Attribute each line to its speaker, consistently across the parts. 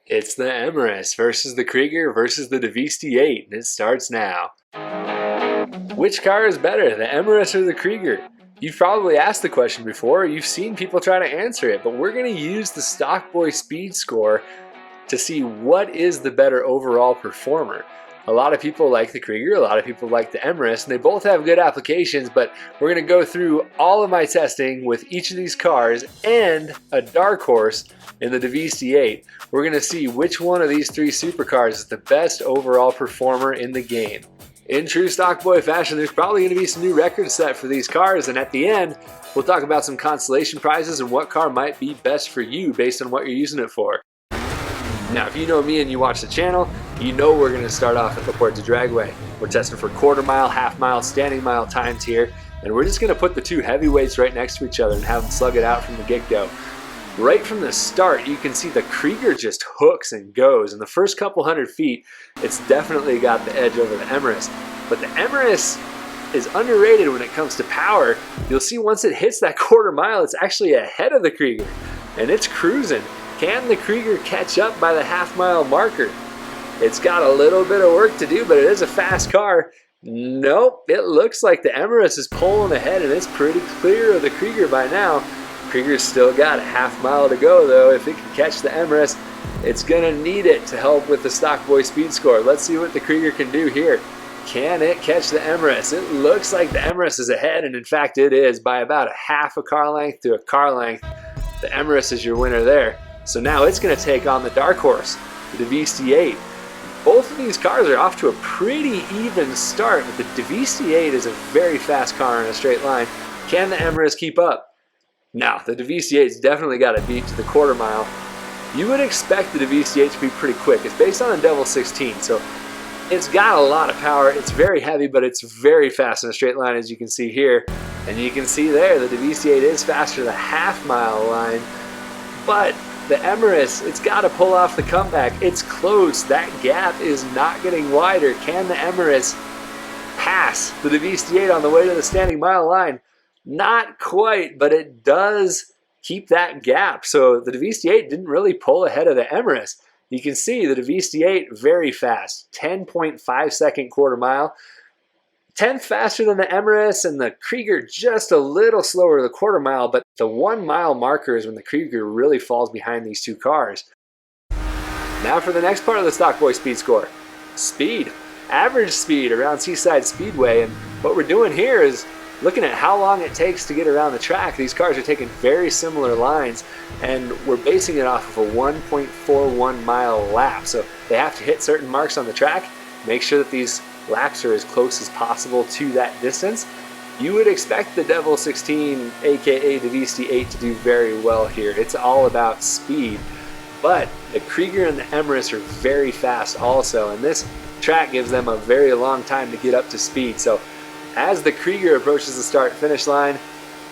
Speaker 1: It's the Emerus versus the Krieger versus the Deveste Eight, and it starts now. Which car is better, the Emerus or the Krieger? You've probably asked the question before, you've seen people try to answer it, but we're going to use the Stockboy speed score to see what is the better overall performer. A lot of people like the Krieger, a lot of people like the Emerus, and they both have good applications, but we're going to go through all of my testing with each of these cars and a dark horse in the Deveste Eight. We're going to see which one of these three supercars is the best overall performer in the game. In true Stockboy fashion, there's probably going to be some new records set for these cars, and at the end, we'll talk about some consolation prizes and what car might be best for you based on what you're using it for. Now, if you know me and you watch the channel, you know we're going to start off at the Port to Dragway. We're testing for quarter mile, half mile, standing mile times here, and we're just going to put the two heavyweights right next to each other and have them slug it out from the get-go. Right from the start, you can see the Krieger just hooks and goes. In the first couple hundred feet, it's definitely got the edge over the Emerus. But the Emerus is underrated when it comes to power. You'll see once it hits that quarter mile, it's actually ahead of the Krieger, and it's cruising. Can the Krieger catch up by the half-mile marker? It's got a little bit of work to do, but it is a fast car. Nope, it looks like the Emerus is pulling ahead, and it's pretty clear of the Krieger by now. Krieger's still got a half mile to go, though. If it can catch the Emerus, it's going to need it to help with the Stockboy speed score. Let's see what the Krieger can do here. Can it catch the Emerus? It looks like the Emerus is ahead, and in fact it is by about a half a car length to a car length. The Emerus is your winner there. So now it's going to take on the dark horse, the Deveste Eight. Both of these cars are off to a pretty even start, but the Deveste Eight is a very fast car in a straight line. Can the Emerus keep up? Now, the Deveste Eight's definitely got a beat to the quarter mile. You would expect the Deveste Eight to be pretty quick. It's based on a Devil 16, so it's got a lot of power. It's very heavy, but it's very fast in a straight line, as you can see here. And you can see there, the Deveste Eight is faster the half-mile line, but the Emerus, it's got to pull off the comeback. It's close. That gap is not getting wider. Can the Emerus pass the Deveste Eight on the way to the standing mile line? Not quite, but it does keep that gap. So the Deveste Eight didn't really pull ahead of the Emerus. You can see the Deveste Eight very fast, 10.5 second quarter mile. 10th faster than the Emerus, and the Krieger just a little slower the quarter mile, but the 1 mile marker is when the Krieger really falls behind these two cars. Now for the next part of the Stockboy speed score. Speed. Average speed around Seaside Speedway, and what we're doing here is looking at how long it takes to get around the track. These cars are taking very similar lines, and we're basing it off of a 1.41 mile lap. So they have to hit certain marks on the track, make sure that these laps are as close as possible to that distance. You would expect the Devil 16, aka Deveste Eight, to do very well here. It's all about speed, but the Krieger and the Emerus are very fast also, and this track gives them a very long time to get up to speed. So as the Krieger approaches the start-finish line,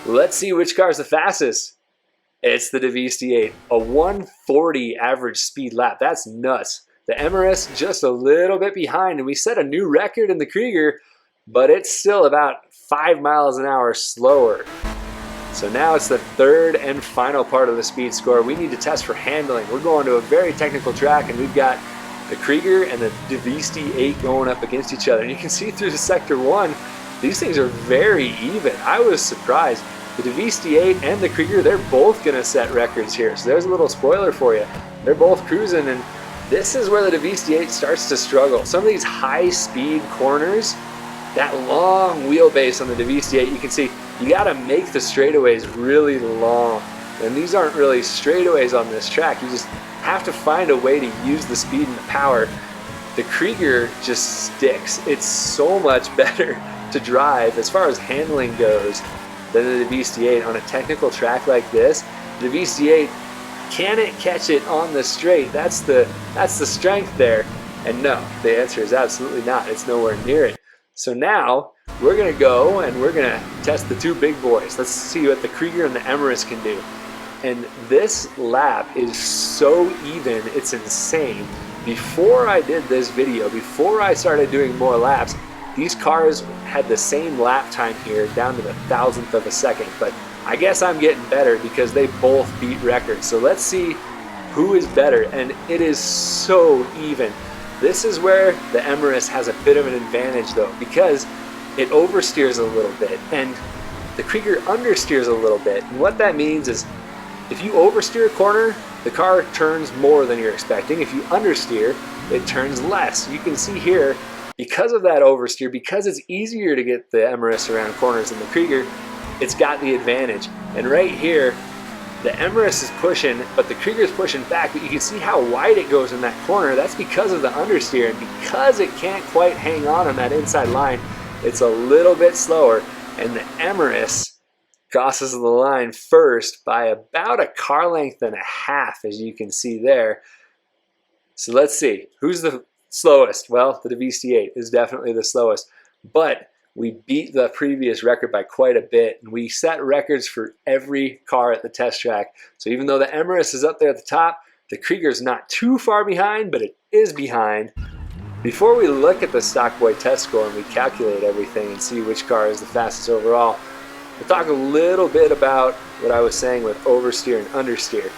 Speaker 1: let's see which car's the fastest. It's the Deveste Eight, a 140 average speed lap. That's nuts. The Emerus just a little bit behind, and we set a new record in the Krieger, but it's still about 5 miles an hour slower. So now it's the third and final part of the speed score. We need to test for handling. We're going to a very technical track, and we've got the Krieger and the Deveste Eight going up against each other. And you can see through the sector 1, these things are very even. I was surprised. The Deveste Eight and the Krieger, they're both going to set records here. So there's a little spoiler for you. They're both cruising, and this is where the Deveste Eight starts to struggle. Some of these high-speed corners, that long wheelbase on the Deveste Eight, you can see you got to make the straightaways really long. And these aren't really straightaways on this track. You just have to find a way to use the speed and the power. The Krieger just sticks. It's so much better to drive as far as handling goes than the Deveste Eight on a technical track like this. The Deveste Eight, can it catch it on the straight? That's the strength there. And no, the answer is absolutely not. It's nowhere near it. So now we're going to go and we're going to test the two big boys. Let's see what the Krieger and the Emerus can do. And this lap is so even, it's insane. Before I did this video, before I started doing more laps, these cars had the same lap time here down to the 1,000th of a second. But I guess I'm getting better because they both beat records. So let's see who is better, and it is so even. This is where the Emerus has a bit of an advantage though, because it oversteers a little bit and the Krieger understeers a little bit. And what that means is if you oversteer a corner, the car turns more than you're expecting. If you understeer, it turns less. You can see here, because of that oversteer, because it's easier to get the Emerus around corners than the Krieger, it's got the advantage. And right here, the Emerus is pushing, but the Krieger is pushing back, but you can see how wide it goes in that corner. That's because of the understeer, and because it can't quite hang on that inside line, it's a little bit slower, and the Emerus crosses the line first by about a car length and a half, as you can see there. So let's see, who's the slowest? Well, the Deveste Eight is definitely the slowest, but we beat the previous record by quite a bit, and we set records for every car at the test track. So even though the Emerus is up there at the top, the Krieger's not too far behind, but it is behind. Before we look at the Stockboy test score and we calculate everything and see which car is the fastest overall, we'll talk a little bit about what I was saying with oversteer and understeer.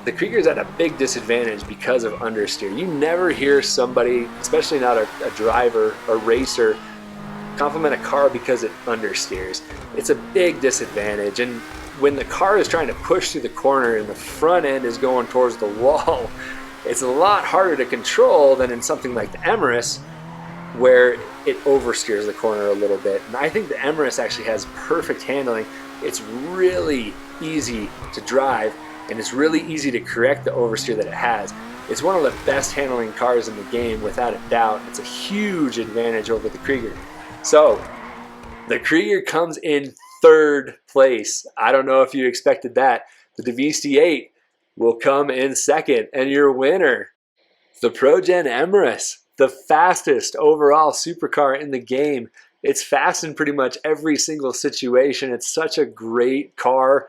Speaker 1: The Krieger's at a big disadvantage because of understeer. You never hear somebody, especially not a driver, a racer, compliment a car because it understeers. It's a big disadvantage, and when the car is trying to push through the corner and the front end is going towards the wall, it's a lot harder to control than in something like the Emerus, where it oversteers the corner a little bit. And I think the Emerus actually has perfect handling. It's really easy to drive, and it's really easy to correct the oversteer that it has. It's one of the best handling cars in the game, without a doubt. It's a huge advantage over the Krieger. So, the Krieger comes in third place. I don't know if you expected that. The Deveste Eight will come in second, and your winner, the ProGen Emerus, the fastest overall supercar in the game. It's fast in pretty much every single situation. It's such a great car.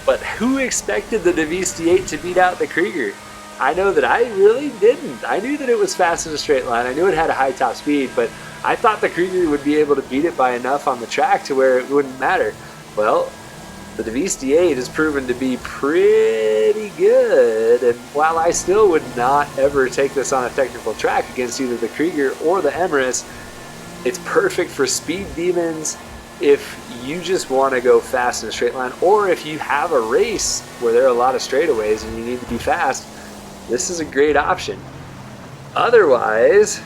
Speaker 1: But who expected the Deveste Eight to beat out the Krieger? I know that I really didn't. I knew that it was fast in a straight line. I knew it had a high top speed, but I thought the Krieger would be able to beat it by enough on the track to where it wouldn't matter. Well, the Deveste Eight has proven to be pretty good, and while I still would not ever take this on a technical track against either the Krieger or the Emerus, it's perfect for speed demons if you just want to go fast in a straight line, or if you have a race where there are a lot of straightaways and you need to be fast. This is a great option. Otherwise,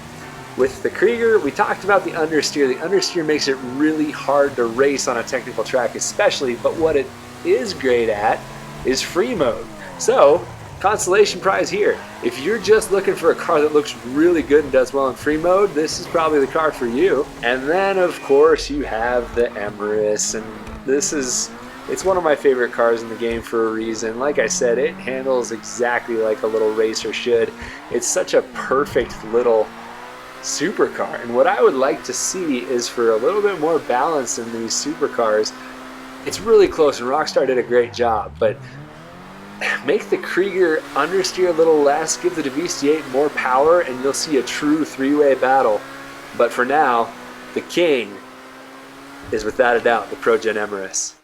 Speaker 1: with the Krieger, we talked about the understeer. The understeer makes it really hard to race on a technical track especially, but what it is great at is free mode. So, consolation prize here. If you're just looking for a car that looks really good and does well in free mode, this is probably the car for you. And then, of course, you have the Emerus, and it's one of my favorite cars in the game for a reason. Like I said, it handles exactly like a little racer should. It's such a perfect little supercar, and what I would like to see is for a little bit more balance in these supercars. It's really close, and Rockstar did a great job, but make the Krieger understeer a little less, give the Deveste Eight more power, and you'll see a true three-way battle. But for now, the king is without a doubt the ProGen Emerus.